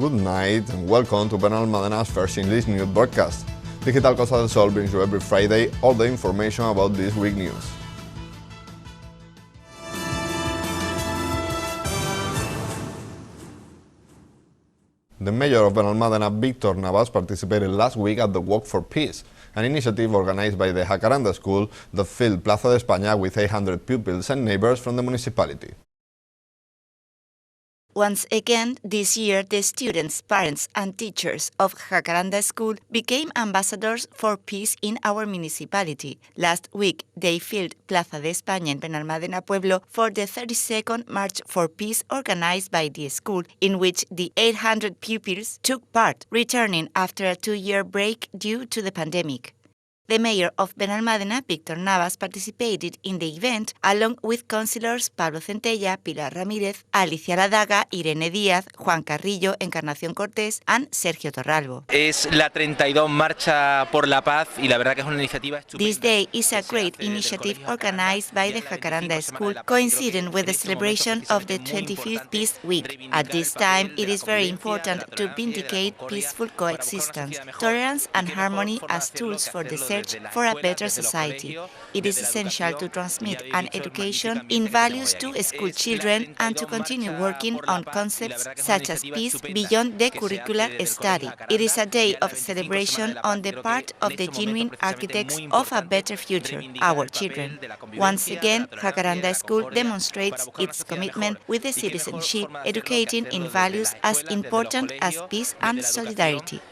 Good night and welcome to Benalmadena's first English news broadcast. Digital Costa del Sol brings you every Friday all the information about this week's news. The mayor of Benalmádena, Víctor Navas, participated last week at the Walk for Peace, an initiative organized by the Jacaranda School that filled Plaza de España with 800 pupils and neighbors from the municipality. Once again, this year, the students, parents and teachers of Jacaranda School became ambassadors for peace in our municipality. Last week, they filled Plaza de España in Benalmádena Pueblo for the 32nd March for Peace organized by the school, in which the 800 pupils took part, returning after a 2-year break due to the pandemic. The mayor of Benalmádena, Víctor Navas, participated in the event along with councillors Pablo Centella, Pilar Ramírez, Alicia Ladaga, Irene Díaz, Juan Carrillo, Encarnación Cortés and Sergio Torralbo. Es la 32 Marcha por la Paz y la verdad que es una iniciativa estupenda. This day is a great initiative organized by the Jacaranda School, coinciding with the celebration of the 25th Peace Week. At this time, it is very important to vindicate peaceful coexistence, tolerance and harmony as tools for the search for a better society. It is essential to transmit an education in values to school children and to continue working on concepts such as peace beyond the curricular study. It is a day of celebration on the part of the genuine architects of a better future, our children. Once again, Jacaranda School demonstrates its commitment with the citizenship, educating in values as important as peace and solidarity.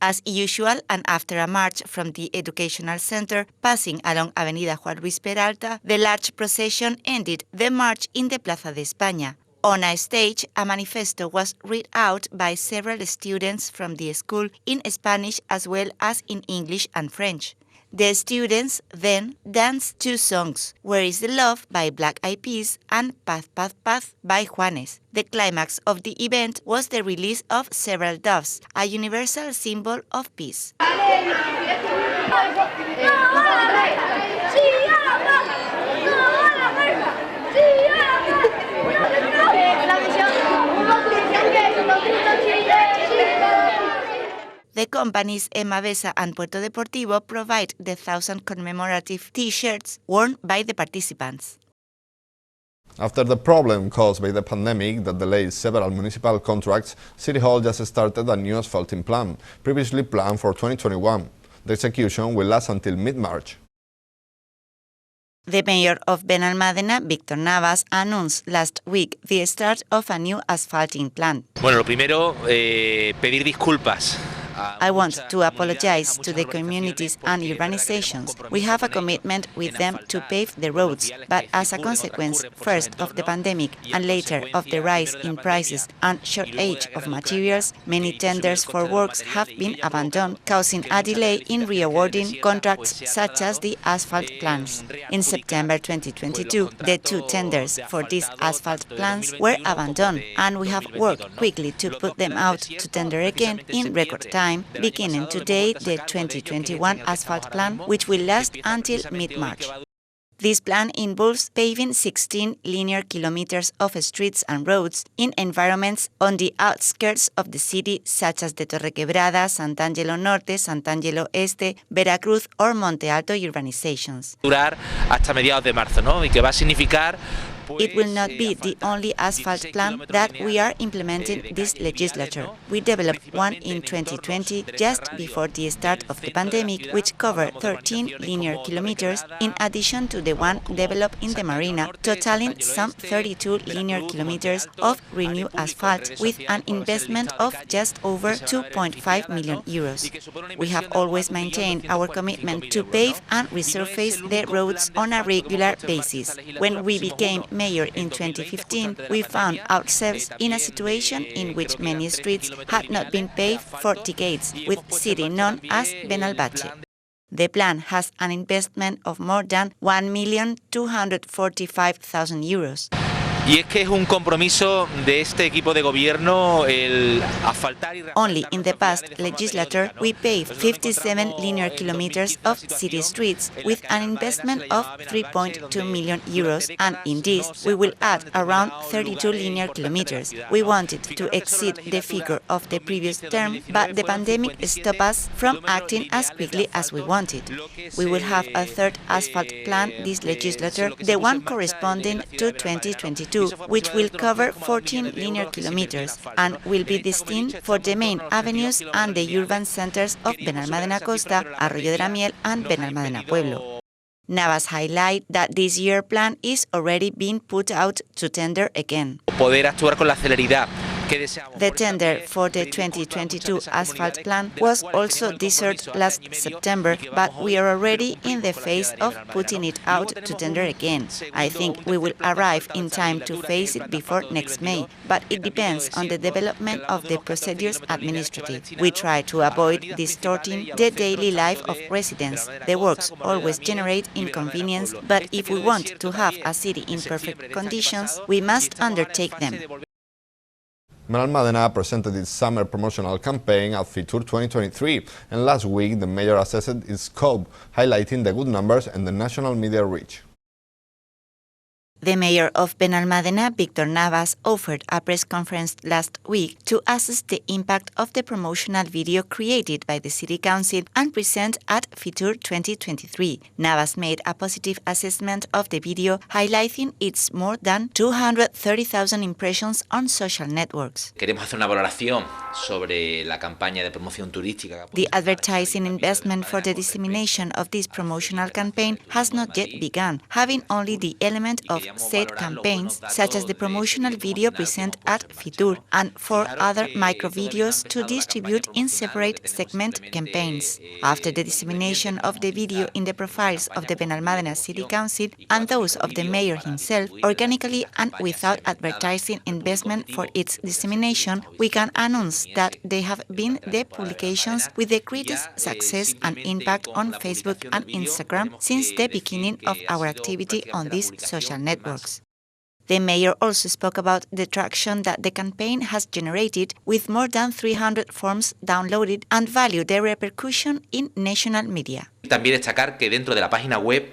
As usual, and after a march from the Educational Center, passing along Avenida Juan Luis Peralta, the large procession ended the march in the Plaza de España. On a stage, a manifesto was read out by several students from the school in Spanish as well as in English and French. The students then danced 2 songs, Where is the Love by Black Eyed Peas and Paz, Paz, Paz by Juanes. The climax of the event was the release of several doves, a universal symbol of peace. The companies Emma Besa and Puerto Deportivo provide the 1,000 commemorative T-shirts worn by the participants. After the problem caused by the pandemic that delayed several municipal contracts, City Hall just started a new asphalting plan, previously planned for 2021. The execution will last until mid-March. The mayor of Benalmádena, Víctor Navas, announced last week the start of a new asphalting plan. Bueno, lo primero, pedir disculpas. I want to apologize to the communities and urbanizations. We have a commitment with them to pave the roads, but as a consequence, first of the pandemic and later of the rise in prices and shortage of materials, many tenders for works have been abandoned, causing a delay in re-awarding contracts such as the asphalt plans. In September 2022, the 2 tenders for these asphalt plans were abandoned, and we have worked quickly to put them out to tender again in record time, beginning today the 2021 asphalt plan, which will last until mid-March. This plan involves paving 16 linear kilometers of streets and roads in environments on the outskirts of the city, such as the Torrequebrada, Sant'Angelo Norte, Sant'Angelo Este, Veracruz or Monte Alto urbanizations. Durar hasta mediados de marzo, ¿no? Y que va a significar. It will not be the only asphalt plan that we are implementing this legislature. We developed one in 2020, just before the start of the pandemic, which covered 13 linear kilometers, in addition to the one developed in the Marina, totaling some 32 linear kilometers of renew asphalt, with an investment of just over 2.5 million euros. We have always maintained our commitment to pave and resurface the roads on a regular basis. When we became mayor in 2015, we found ourselves in a situation in which many streets had not been paved for decades, with city known as Benalbache. The plan has an investment of more than 1,245,000 euros. Y es que es un compromiso de este equipo de gobierno el asfaltar y Only in the past legislature, we paved 57 linear kilometers of city streets with an investment of 3.2 million euros, and in this, we will add around 32 linear kilometers. We wanted to exceed the figure of the previous term, but the pandemic stopped us from acting as quickly as we wanted. We will have a third asphalt plan this legislature, the one corresponding to 2022, which will cover 14 linear kilometers and will be destined for the main avenues and the urban centers of Benalmádena Costa, Arroyo de la Miel and Benalmádena Pueblo. Navas highlight that this year plan is already being put out to tender again. Poder actuar con la celeridad. The tender for the 2022 asphalt plan was also deserted last September, but we are already in the phase of putting it out to tender again. I think we will arrive in time to face it before next May, but it depends on the development of the procedures administrative. We try to avoid distorting the daily life of residents. The works always generate inconvenience, but if we want to have a city in perfect conditions, we must undertake them. Benalmádena presented its summer promotional campaign at Fitur 2023, and last week the mayor assessed its scope, highlighting the good numbers and the national media reach. The mayor of Benalmádena, Victor Navas, offered a press conference last week to assess the impact of the promotional video created by the City Council and present at Fitur 2023. Navas made a positive assessment of the video, highlighting its more than 230,000 impressions on social networks. Queremos hacer una valoración sobre la campaña de promoción turística. The advertising investment for the dissemination of this promotional campaign has not yet begun, having only the element of said campaigns, such as the promotional video presented at Fitur and 4 other micro-videos to distribute in separate segment campaigns. After the dissemination of the video in the profiles of the Benalmádena City Council and those of the mayor himself, organically and without advertising investment for its dissemination, we can announce that they have been the publications with the greatest success and impact on Facebook and Instagram since the beginning of our activity on these social networks. The mayor also spoke about the traction that the campaign has generated, with more than 300 forms downloaded, and valued the repercussion in national media. También destacar que dentro de la página web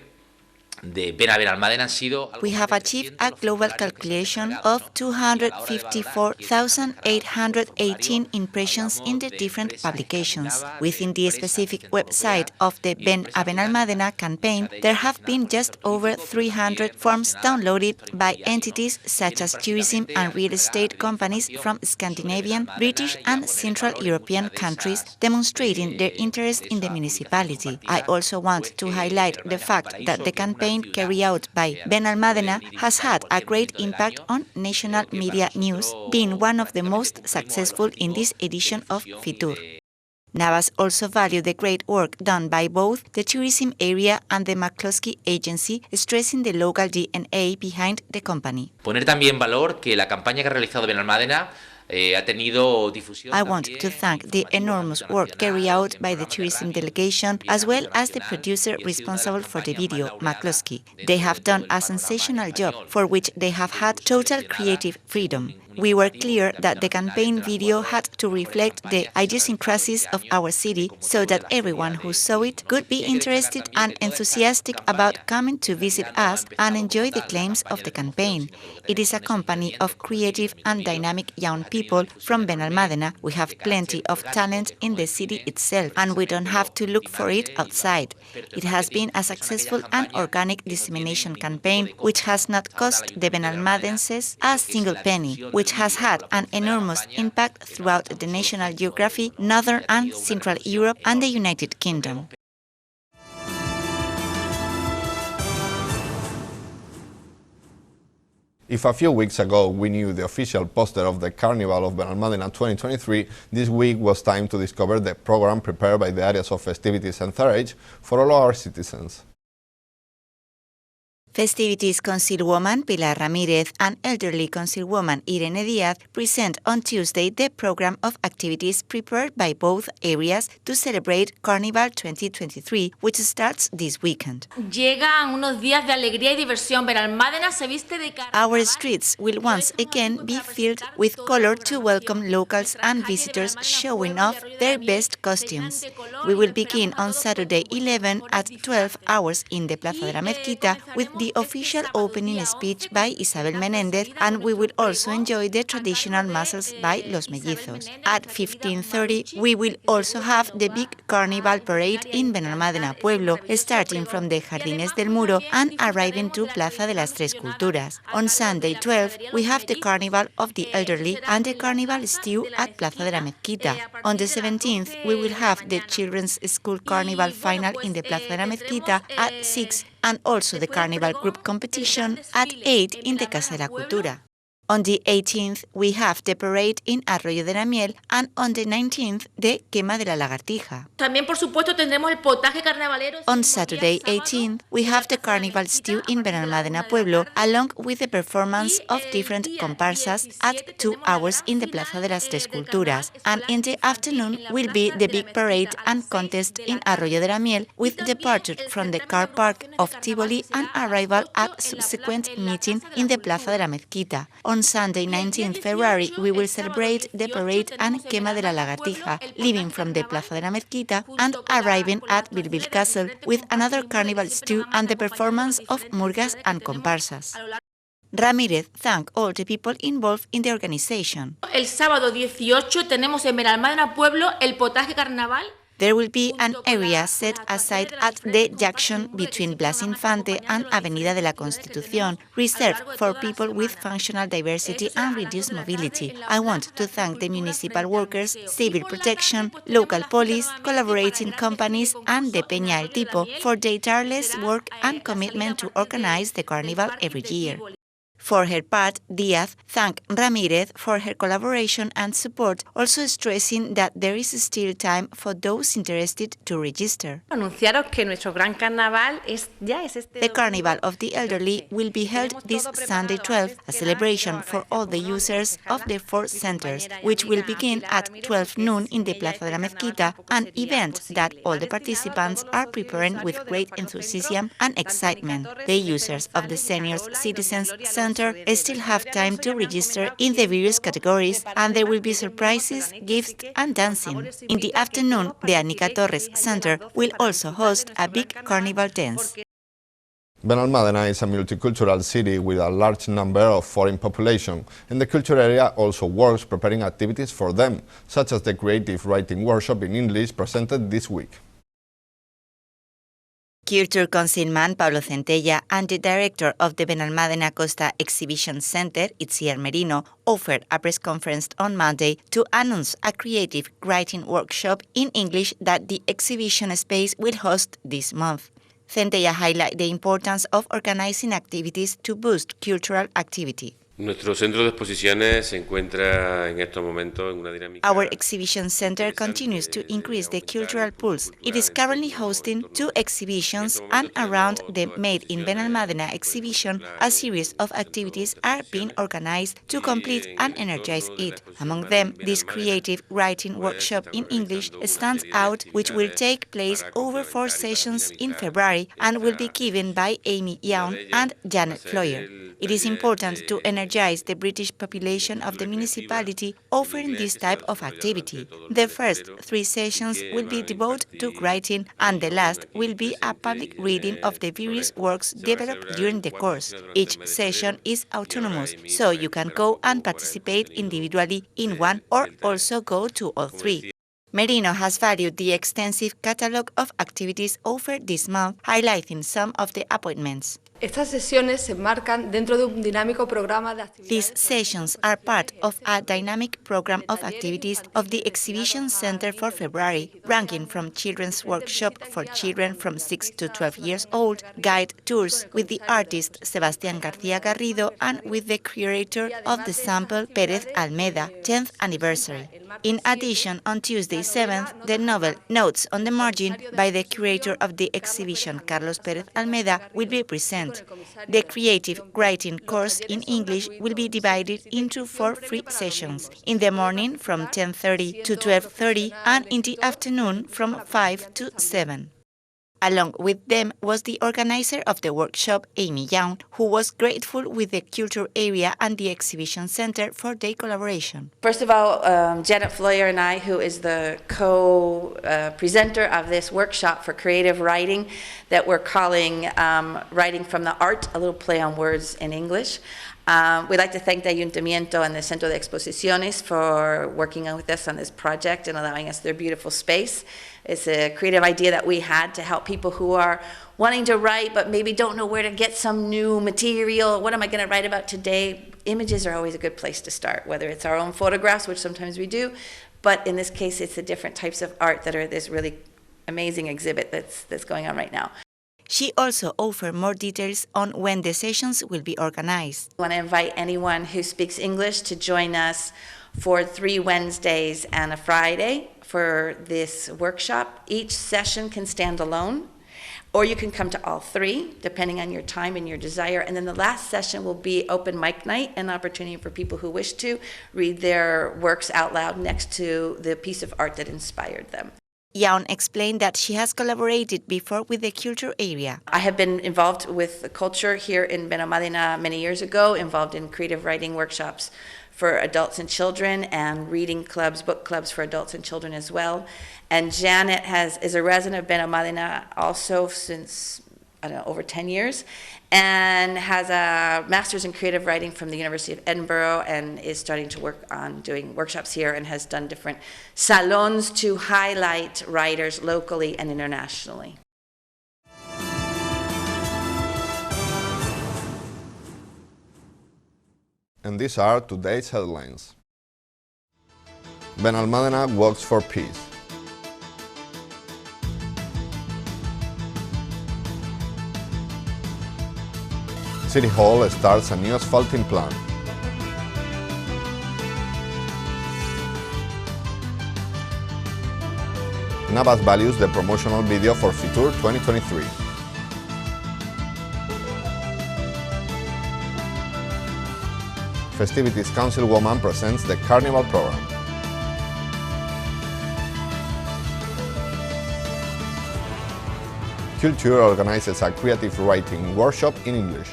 de Benalmádena han sido... We have achieved a global calculation of 254,818 impressions in the different publications. Within the specific website of the Ben a Benalmádena campaign, there have been just over 300 forms downloaded by entities such as tourism and real estate companies from Scandinavian, British and Central European countries, demonstrating their interest in the municipality. I also want to highlight the fact that the campaign carried out by Benalmádena has had a great impact on national media news, being one of the most successful in this edition of Fitur. Navas also valued the great work done by both the tourism area and the McCloskey agency, stressing the local DNA behind the company. Poner también valor que la campaña que ha realizado Benalmádena ha tenido difusión. I want to thank the enormous work carried out by the tourism delegation, as well as the producer responsible for the video, McCloskey. They have done a sensational job, for which they have had total creative freedom. We were clear that the campaign video had to reflect the idiosyncrasies of our city, so that everyone who saw it could be interested and enthusiastic about coming to visit us and enjoy the claims of the campaign. It is a company of creative and dynamic young people from Benalmádena. We have plenty of talent in the city itself, and we don't have to look for it outside. It has been a successful and organic dissemination campaign, which has not cost the Benalmádenses a single penny, which has had an enormous impact throughout the national geography, Northern and Central Europe and the United Kingdom. If a few weeks ago we knew the official poster of the Carnival of Benalmádena 2023, this week was time to discover the program prepared by the areas of festivities and Third Age for all our citizens. Festivities Councilwoman Pilar Ramírez and elderly Councilwoman Irene Díaz present on Tuesday the program of activities prepared by both areas to celebrate Carnival 2023, which starts this weekend. Llegan unos días de alegría y diversión. Benalmádena se viste de carnaval. Our streets will once again be filled with color to welcome locals and visitors showing off their best costumes. We will begin on Saturday 11 at 12 hours in the Plaza de la Mezquita with the official opening speech by Isabel Menéndez, and we will also enjoy the traditional masses by Los Mellizos. At 15:30, we will also have the big carnival parade in Benalmádena Pueblo, starting from the Jardines del Muro and arriving to Plaza de las Tres Culturas. On Sunday 12, we have the Carnival of the Elderly and the Carnival Stew at Plaza de la Mezquita. On the 17th, we will have the Children's School Carnival final in the Plaza de la Mezquita at 6 and also the Carnival Group competition at 8 in the Casa de la Cultura. On the 18th, we have the parade in Arroyo de la Miel, and on the 19th, the Quema de la Lagartija. También, por supuesto, tendremos el potaje carnavalero. On Saturday 18th, we have the Carnival Stew in Benalmádena Pueblo, along with the performance of different comparsas at 2 hours in the Plaza de las Tres Culturas. And in the afternoon will be the big parade and contest in Arroyo de la Miel, with departure from the car park of Tivoli and arrival at subsequent meeting in the Plaza de la Mezquita. On Sunday 19th February, we will celebrate the parade and Quema de la Lagartija, leaving from the Plaza de la Mezquita and arriving at Bilbil Castle with another carnival stew and the performance of murgas and comparsas. Ramírez thanked all the people involved in the organization. El sábado 18 tenemos en Benalmádena Pueblo el potaje carnaval. There will be an area set aside at the junction between Blas Infante and Avenida de la Constitución, reserved for people with functional diversity and reduced mobility. I want to thank the municipal workers, civil protection, local police, collaborating companies, and the Peña El Tipo for their tireless work and commitment to organize the carnival every year. For her part, Díaz thanked Ramírez for her collaboration and support, also stressing that there is still time for those interested to register. Anunciaros que nuestro gran carnaval ya es este. The Carnival of the Elderly will be held this Sunday 12, a celebration for all the users of the 4 centers, which will begin at 12 noon in the Plaza de la Mezquita, an event that all the participants are preparing with great enthusiasm and excitement. The users of the Seniors Citizens Center still have time to register in the various categories, and there will be surprises, gifts, and dancing. In the afternoon, the Anica Torres Center will also host a big carnival dance. Benalmádena is a multicultural city with a large number of foreign population, and the culture area also works preparing activities for them, such as the creative writing workshop in English presented this week. Culture Councilman Pablo Centella and the director of the Benalmádena Costa Exhibition Center, Itziar Merino, offered a press conference on Monday to announce a creative writing workshop in English that the exhibition space will host this month. Centella highlighted the importance of organizing activities to boost cultural activity. Nuestro centro de exposiciones se encuentra en estos momentos en una dinámica. Our exhibition center continues to increase the cultural pulse. It is currently hosting 2 exhibitions, and around the Made in Benalmádena exhibition, a series of activities are being organized to complete and energize it. Among them, this creative writing workshop in English stands out, which will take place over 4 sessions in February and will be given by Amy Young and Janet Floyer. It is important to energize the British population of the municipality offering this type of activity. The first 3 sessions will be devoted to writing, and the last will be a public reading of the various works developed during the course. Each session is autonomous, so you can go and participate individually in one or also go to all 3. Merino has valued the extensive catalogue of activities offered this month, highlighting some of the appointments. Estas sesiones se enmarcan dentro de un dinámico programa de actividades. These sessions are part of a dynamic program of activities of the Exhibition Center for February, ranging from children's workshop for children from 6 to 12 years old, guide tours with the artist Sebastián García Garrido, and with the curator of the sample Pérez Almeda, 10th anniversary. In addition, on Tuesday 7th, the novel Notes on the Margin by the curator of the exhibition, Carlos Pérez Almeda, will be presented. The creative writing course in English will be divided into 4 free sessions, in the morning from 10:30 to 12:30 and in the afternoon from 5 to 7. Along with them was the organizer of the workshop, Amy Young, who was grateful with the culture area and the exhibition center for their collaboration. First of all, Janet Floyer and I, who is the co-presenter of this workshop for creative writing that we're calling Writing from the Art, a little play on words in English. We'd like to thank the Ayuntamiento and the Centro de Exposiciones for working with us on this project and allowing us their beautiful space. It's a creative idea that we had to help people who are wanting to write but maybe don't know where to get some new material. What am I going to write about today? Images are always a good place to start, whether it's our own photographs, which sometimes we do, but in this case it's the different types of art that are this really amazing exhibit that's going on right now. She also offered more details on when the sessions will be organized. I want to invite anyone who speaks English to join us for 3 Wednesdays and a Friday for this workshop. Each session can stand alone, or you can come to all 3, depending on your time and your desire. And then the last session will be open mic night, an opportunity for people who wish to read their works out loud next to the piece of art that inspired them. Young explained that she has collaborated before with the culture area. I have been involved with the culture here in Benalmádena many years ago, involved in creative writing workshops for adults and children and reading clubs, book clubs for adults and children as well. And Janet is a resident of Benalmádena also since, I don't know, over 10 years, and has a master's in creative writing from the University of Edinburgh and is starting to work on doing workshops here and has done different salons to highlight writers locally and internationally. And these are today's headlines. Benalmádena Walks for Peace. City Hall starts a new asphalting plan. Navas values the promotional video for Fitur 2023. Festivities Councilwoman presents the Carnival program. Culture organizes a creative writing workshop in English.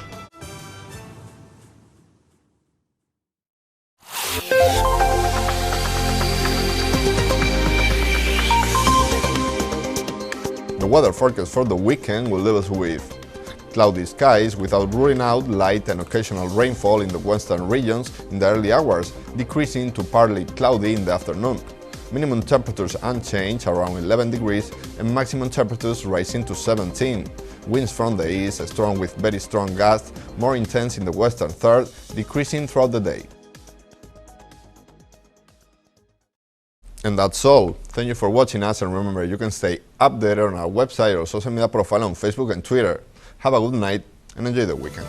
The weather forecast for the weekend will leave us with cloudy skies without ruling out light and occasional rainfall in the western regions in the early hours, decreasing to partly cloudy in the afternoon. Minimum temperatures unchanged around 11 degrees and maximum temperatures rising to 17. Winds from the east, strong with very strong gusts, more intense in the western third, decreasing throughout the day. And that's all. Thank you for watching us, and remember, you can stay updated on our website or social media profile on Facebook and Twitter. Have a good night and enjoy the weekend.